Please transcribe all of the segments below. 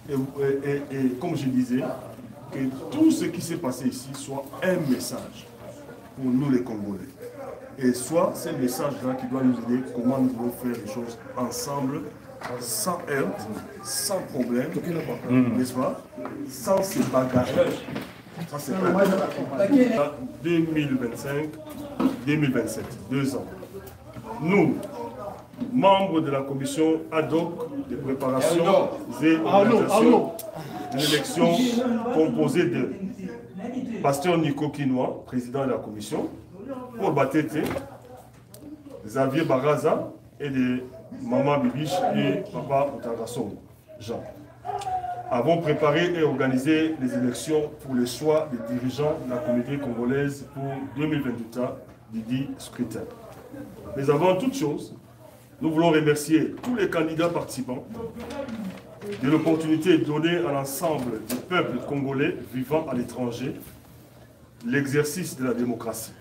et comme je disais, que tout ce qui s'est passé ici soit un message pour nous les Congolais. Et soit ce message-là qui doit nous aider comment nous devons faire les choses ensemble, sans heurts, sans problème, n'est-ce pas? Sans ces bagages. Ça c'est 2025-2027, 2 ans. Nous, membres de la commission ad hoc de préparation et organisation de l'élection composée de Pasteur Nico Kinois, président de la commission, Paul Batete, Xavier Baraza et de Maman Bibiche et Papa Otangasson, Jean, avons préparé et organisé les élections pour le choix des dirigeants de la communauté congolaise pour 2023 du dit scrutin. Mais avant toute chose, nous voulons remercier tous les candidats participants de l'opportunité donnée à l'ensemble du peuple congolais vivant à l'étranger l'exercice de la démocratie.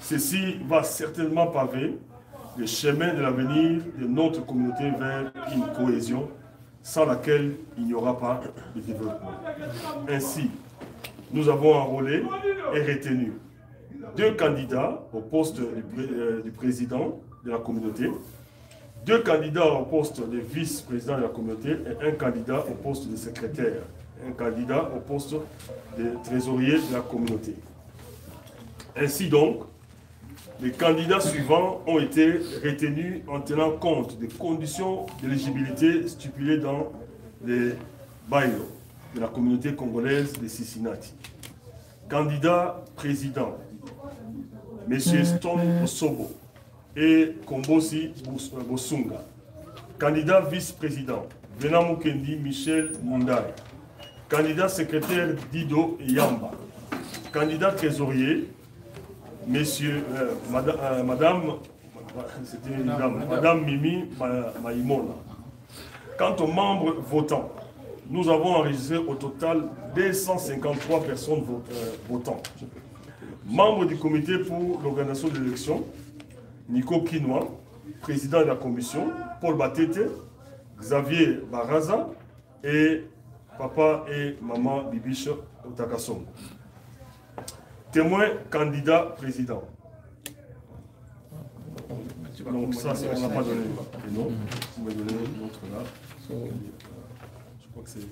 Ceci va certainement paver le chemin de l'avenir de notre communauté vers une cohésion sans laquelle il n'y aura pas de développement. Ainsi, nous avons enrôlé et retenu 2 candidats au poste du président de la communauté, 2 candidats au poste de vice-président de la communauté et 1 candidat au poste de secrétaire, 1 candidat au poste de trésorier de la communauté. Ainsi donc, les candidats suivants ont été retenus en tenant compte des conditions d'éligibilité stipulées dans les bylaws de la communauté congolaise de Cincinnati. Candidat président, M. Stone Osobo et Kombosi Bosunga. Candidat vice-président, Venant Mukendi Michel Mundai. Candidat secrétaire Dido Yamba. Candidat trésorier, Madame Mimi Maïmona. Quant aux membres votants, nous avons enregistré au total 253 personnes votantes. Membres du comité pour l'organisation de l'élection, Nico Kinois, président de la commission, Paul Batete, Xavier Baraza et Papa et Maman Bibiche Otakasson. Témoin candidat président. Donc ça, on n'a pas donné les noms. Vous m'avez donné l'autre là. Je crois que c'est...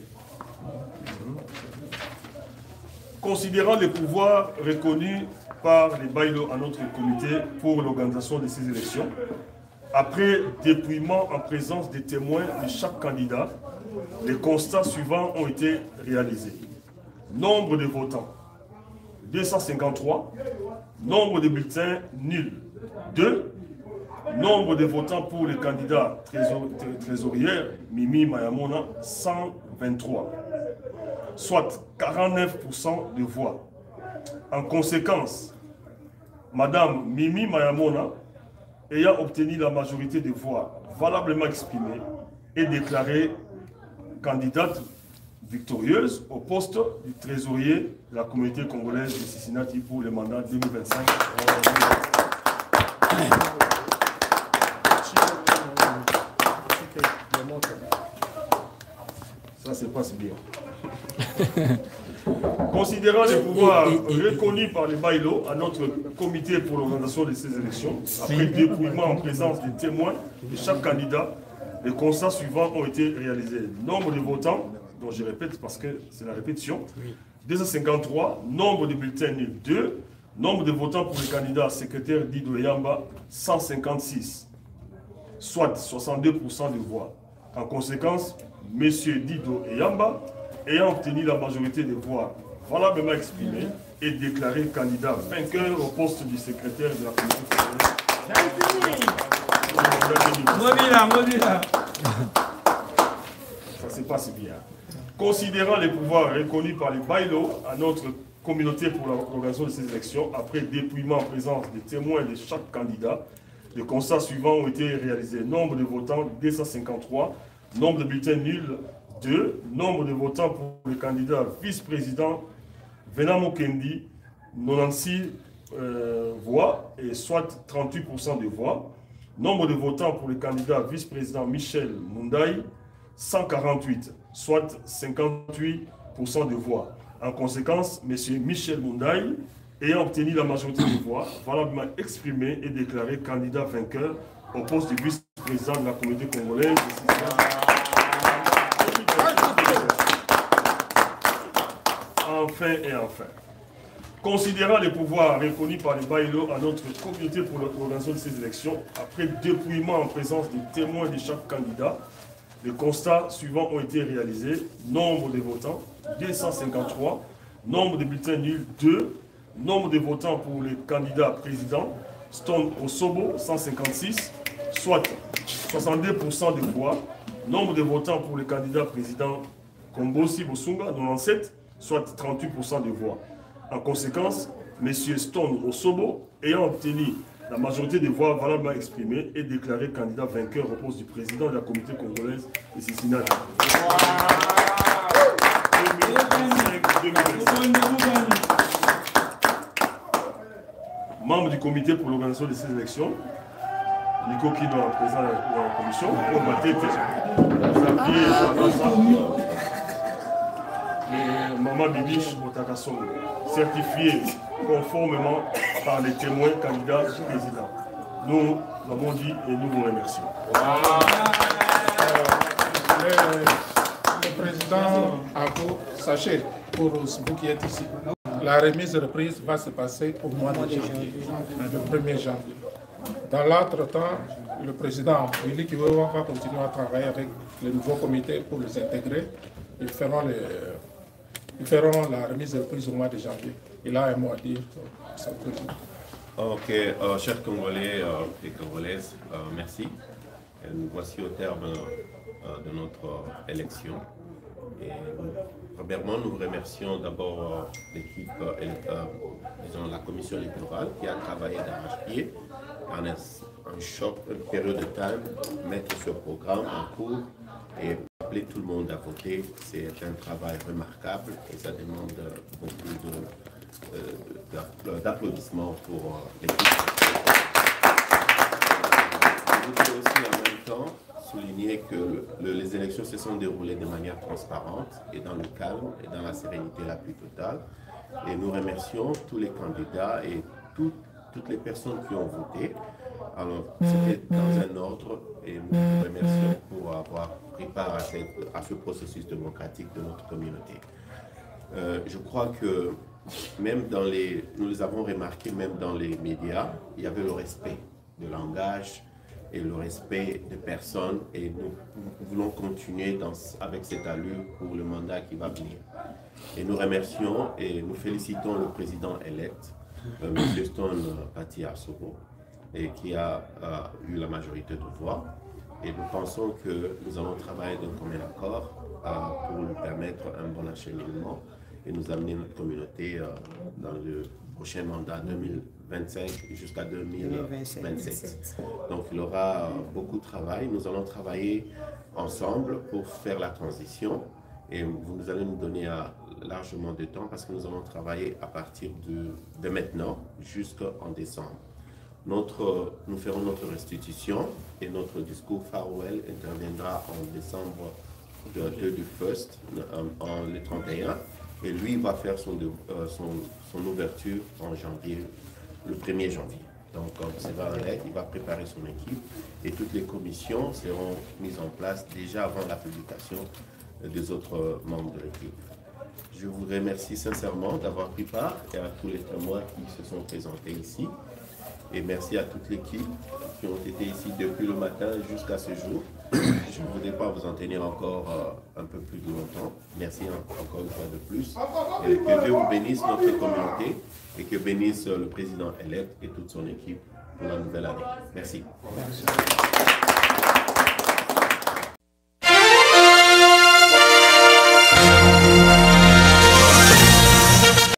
Considérant les pouvoirs reconnus par les bylaws à notre comité pour l'organisation de ces élections, après dépouillement en présence des témoins de chaque candidat, les constats suivants ont été réalisés. Nombre de votants, 253. Nombre de bulletins, nuls, 2. Nombre de votants pour les candidats trésoriers, Mimi Mayamona, 123. Soit 49% de voix. En conséquence, Madame Mimi Mayamona, ayant obtenu la majorité des voix valablement exprimées, est déclarée candidate victorieuse au poste du trésorier de la communauté congolaise de Cincinnati pour le mandat 2025. Ça se passe bien. Considérant les pouvoirs reconnus par les bylaws à notre comité pour l'organisation de ces élections, après dépouillement en présence des témoins de chaque candidat, les constats suivants ont été réalisés. Nombre de votants, dont je répète parce que c'est la répétition, 253, nombre de bulletins nuls 2, nombre de votants pour les candidats secrétaire Dido Yamba 156, soit 62% de voix. En conséquence, M. Dido Yamba, ayant obtenu la majorité des voix valablement exprimées, est déclaré candidat vainqueur au poste du secrétaire de la communauté. Ça se passe bien. Considérant les pouvoirs reconnus par les bylaws à notre communauté pour l'organisation de ces élections, après dépouillement en présence des témoins de chaque candidat, les constats suivants ont été réalisés. Nombre de votants 253, nombre de bulletins nuls 2, nombre de votants pour le candidat vice-président Venant Mukendi, 96 voix, et soit 38% de voix. Nombre de votants pour le candidat vice-président Michel Mundai, 148, soit 58% de voix. En conséquence, M. Michel Moundaï, ayant obtenu la majorité des voix, valablement exprimé et déclaré candidat vainqueur au poste de vice-président de la communauté congolaise. Enfin et enfin. Considérant les pouvoirs reconnus par les baïlos à notre communauté pour l'organisation de ces élections, après dépouillement en présence des témoins de chaque candidat, les constats suivants ont été réalisés. Nombre de votants, 253. Nombre de bulletins nuls, 2. Nombre de votants pour les candidats présidents, Stone Osobo, 156, soit 62% des voix. Nombre de votants pour les candidats présidents, Kombosi Bosunga, 97, soit 38% des voix. En conséquence, M. Stone Osobo, ayant obtenu la majorité des voix valablement exprimées, est déclaré candidat vainqueur au poste du président de la communauté congolaise de Cincinnati. Membre du comité pour l'organisation de ces élections, Nico Kino, président de la commission, pour et Maman Bibiche Botakasongo, certifié conformément par les témoins candidats présidents. Nous l'avons dit et nous vous remercions. Le président Ako, sachez, pour vous qui êtes ici, la remise de reprise va se passer au mois de janvier, le 1er janvier. Dans l'autre-temps, le président Willy Kiwewa va continuer à travailler avec le nouveau comité pour les intégrer. Ils feront la remise de reprise au mois de janvier. Il a un mot à dire. Ok, chers Congolais et Congolaises, merci. Nous voici au terme de notre élection. Et premièrement, nous remercions d'abord l'équipe, disons la commission électorale qui a travaillé d'arrache-pied en une période de temps, mettre ce programme en cours et appeler tout le monde à voter. C'est un travail remarquable et ça demande beaucoup d'applaudissements pour l'équipe. Je voudrais aussi en même temps souligner que les élections se sont déroulées de manière transparente et dans le calme et dans la sérénité la plus totale. Et nous remercions tous les candidats et toutes les personnes qui ont voté. Alors, c'était dans un ordre et nous vous remercions pour avoir pris part à ce processus démocratique de notre communauté. Je crois que même nous les avons remarqué, même dans les médias, il y avait le respect du langage et le respect des personnes et nous voulons continuer avec cette allure pour le mandat qui va venir. Et nous remercions et nous félicitons le président élect, M. Stone Pati Asoro, et qui a eu la majorité de voix. Et nous pensons que nous allons travailler d'un commun accord pour lui permettre un bon acheminement et nous amener notre communauté dans le prochain mandat 2025 jusqu'à 2027. Donc il y aura beaucoup de travail. Nous allons travailler ensemble pour faire la transition et vous allez nous donner largement de temps parce que nous allons travailler à partir de maintenant jusqu'en décembre. Nous ferons notre restitution et notre discours farewell interviendra en décembre du 1er, le 31. Et lui va faire son ouverture en janvier, le 1er janvier. Donc, il va préparer son équipe et toutes les commissions seront mises en place déjà avant la publication des autres membres de l'équipe. Je vous remercie sincèrement d'avoir pris part et à tous les témoins qui se sont présentés ici. Et merci à toute l'équipe qui ont été ici depuis le matin jusqu'à ce jour. Je ne voudrais pas vous en tenir encore un peu plus longtemps. Merci encore une fois de plus. Et que Dieu vous bénisse notre communauté et que bénisse le président élect et toute son équipe pour la nouvelle année. Merci. Merci.